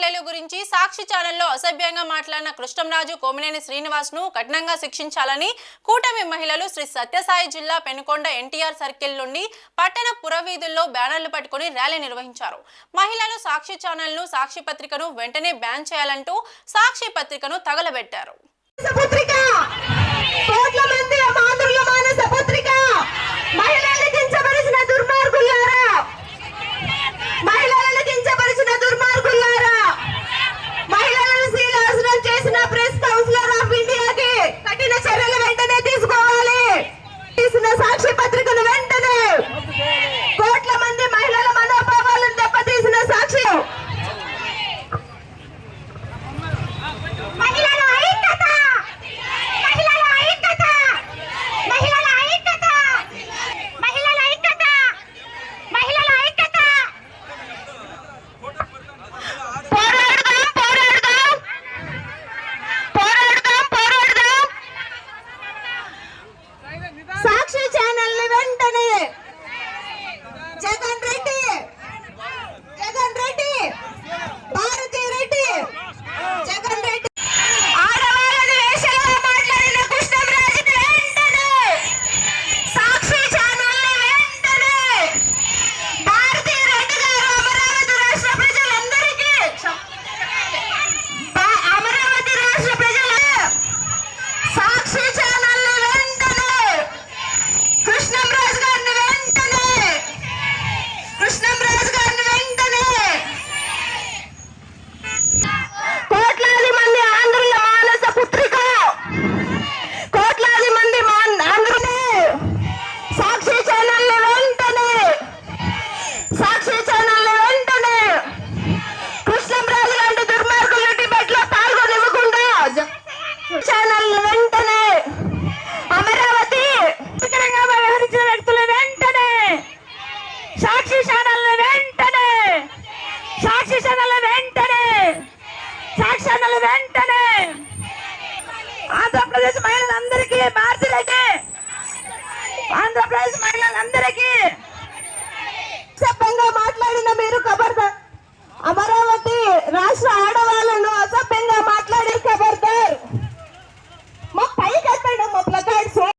ఎమ్మెల్యేల గురించి సాక్షి ఛానల్లో అసభ్యంగా మాట్లాడిన కృష్ణంరాజు, కోమినేని శ్రీనివాస్ ను కఠినంగా శిక్షించాలని కూటమి మహిళలు శ్రీ సత్యసాయి జిల్లా పెనుకొండ ఎన్టీఆర్ సర్కిల్ నుండి పట్టణ పురవీధుల్లో బ్యానర్లు పట్టుకుని ర్యాలీ నిర్వహించారు. మహిళలు సాక్షి ఛానల్ ను, సాక్షి పత్రికను వెంటనే బ్యాన్ చేయాలంటూ సాక్షి పత్రికను తగలబెట్టారు.